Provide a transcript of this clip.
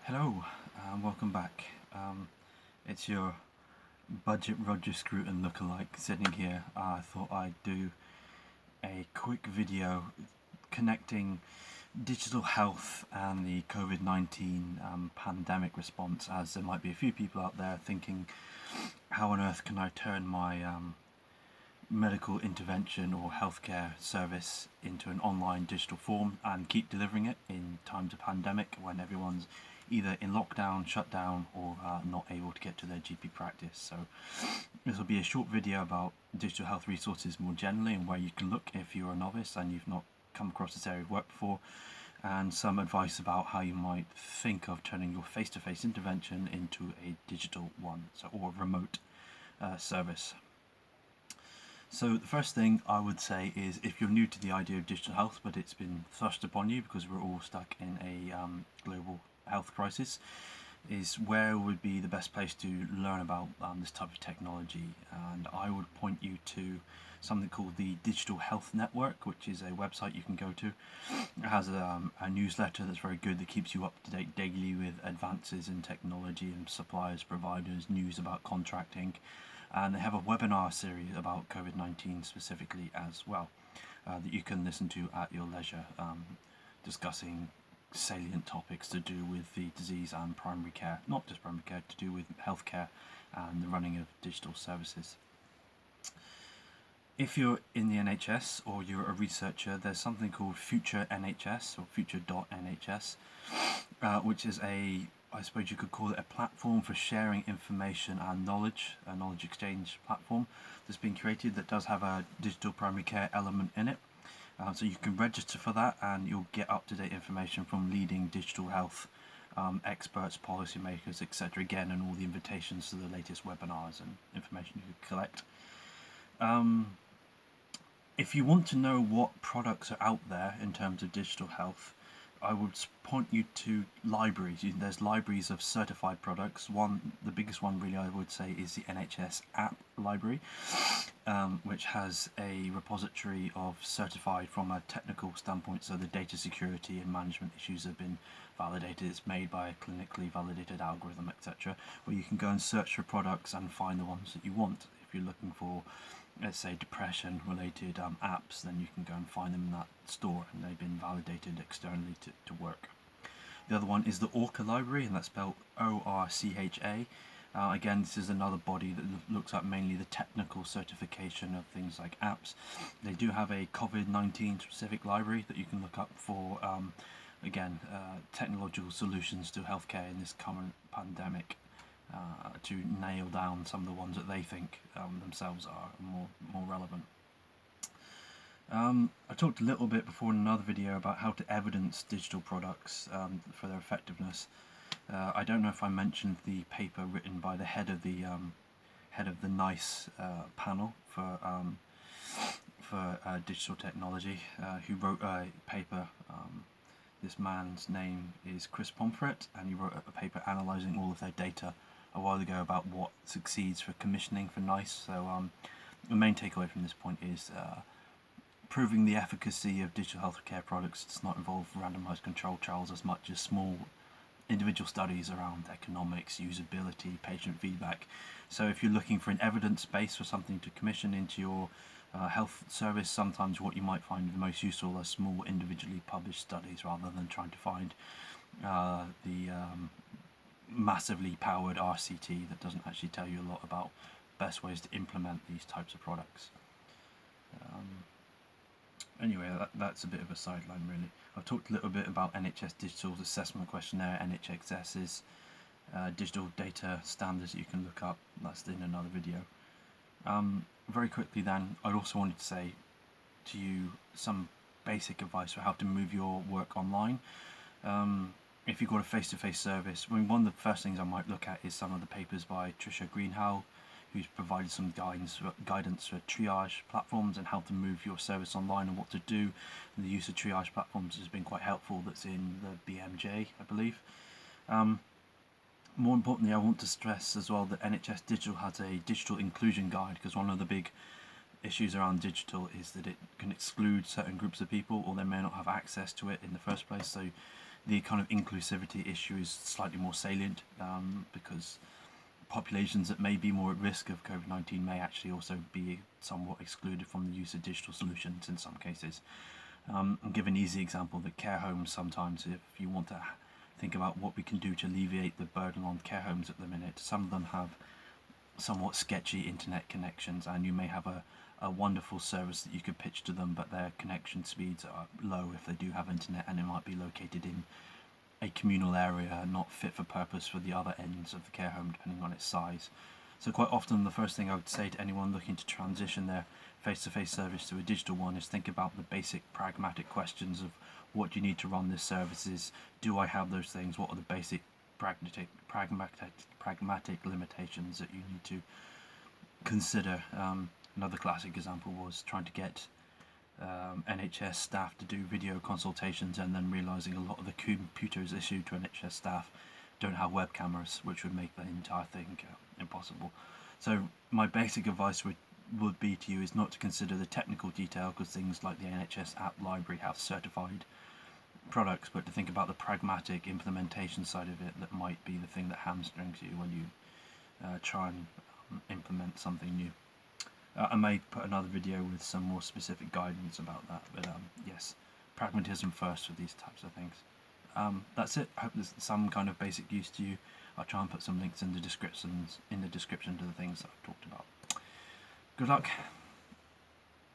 Hello, and welcome back. It's your budget Roger Scruton lookalike sitting here. I thought I'd do a quick video connecting digital health and the COVID-19 pandemic response, as there might be a few people out there thinking, how on earth can I turn my medical intervention or healthcare service into an online digital form and keep delivering it in times of pandemic when everyone's either in lockdown, shut down, or not able to get to their GP practice. So this will be a short video about digital health resources more generally and where you can look if you're a novice and you've not come across this area of work before, and some advice about how you might think of turning your face-to-face intervention into a digital one, or a remote service. So the first thing I would say is, if you're new to the idea of digital health but it's been thrust upon you because we're all stuck in a global health crisis, is where would be the best place to learn about this type of technology. And I would point you to something called the Digital Health Network, which is a website you can go to. It has a newsletter that's very good, that keeps you up to date daily with advances in technology and suppliers, providers, news about contracting. And they have a webinar series about COVID-19 specifically as well, that you can listen to at your leisure, discussing salient topics to do with the disease and primary care, not just primary care, to do with healthcare and the running of digital services. If you're in the NHS or you're a researcher, there's something called Future NHS or Future.nhs, which is I suppose you could call it a platform for sharing information and knowledge, a knowledge exchange platform that's been created that does have a digital primary care element in it. So you can register for that and you'll get up-to-date information from leading digital health experts, policymakers, etc. Again, and all the invitations to the latest webinars and information you could collect. If you want to know what products are out there in terms of digital health, I would point you to libraries. There's libraries of certified products. The biggest one really I would say is the NHS app library, which has a repository of certified from a technical standpoint, so the data security and management issues have been validated. It's made by a clinically validated algorithm, etc., where you can go and search for products and find the ones that you want. If you're looking for, let's say, depression related apps, then you can go and find them in that store, and they've been validated externally to work. The other one is the Orca library, and that's spelled ORCHA. Again, this is another body that looks at mainly the technical certification of things like apps. They do have a COVID-19 specific library that you can look up for, technological solutions to healthcare in this current pandemic, to nail down some of the ones that they think themselves are more relevant. I talked a little bit before in another video about how to evidence digital products for their effectiveness. I don't know if I mentioned the paper written by the head of the NICE panel for digital technology, who wrote a paper. This man's name is Chris Pomfret, and he wrote a paper analysing all of their data a while ago about what succeeds for commissioning for NICE. So the main takeaway from this point is proving the efficacy of digital healthcare products does not involve randomised controlled trials as much as small individual studies around economics, usability, patient feedback. So if you're looking for an evidence base for something to commission into your health service, sometimes what you might find the most useful are small individually published studies, rather than trying to find the massively powered RCT that doesn't actually tell you a lot about best ways to implement these types of products. Anyway, that's a bit of a sideline really. I've talked a little bit about NHS Digital's assessment questionnaire, NHSS's digital data standards that you can look up. That's in another video. Very quickly then, I also wanted to say to you some basic advice for how to move your work online. If you've got a face-to-face service, one of the first things I might look at is some of the papers by Tricia Greenhalgh, who's provided some guidance for triage platforms and how to move your service online and what to do. And the use of triage platforms has been quite helpful. That's in the BMJ, I believe. More importantly, I want to stress as well that NHS Digital has a digital inclusion guide, because one of the big issues around digital is that it can exclude certain groups of people, or they may not have access to it in the first place. So the kind of inclusivity issue is slightly more salient, because populations that may be more at risk of COVID-19 may actually also be somewhat excluded from the use of digital solutions in some cases. I'll give an easy example that care homes sometimes, if you want to think about what we can do to alleviate the burden on care homes at the minute, some of them have somewhat sketchy internet connections, and you may have a wonderful service that you could pitch to them, but their connection speeds are low if they do have internet, and it might be located in a communal area not fit for purpose for the other ends of the care home depending on its size. So quite often the first thing I would say to anyone looking to transition their face-to-face service to a digital one is think about the basic pragmatic questions of what do you need to run this service is, do I have those things, what are the basic pragmatic limitations that you need to consider. Another classic example was trying to get NHS staff to do video consultations and then realising a lot of the computers issued to NHS staff don't have web cameras, which would make the entire thing impossible. So my basic advice would be to you is not to consider the technical detail, because things like the NHS app library have certified products, but to think about the pragmatic implementation side of it that might be the thing that hamstrings you when you try and implement something new. I may put another video with some more specific guidance about that, but yes, pragmatism first for these types of things. That's it. I hope there's some kind of basic use to you. I'll try and put some links in the description to the things that I've talked about. Good luck.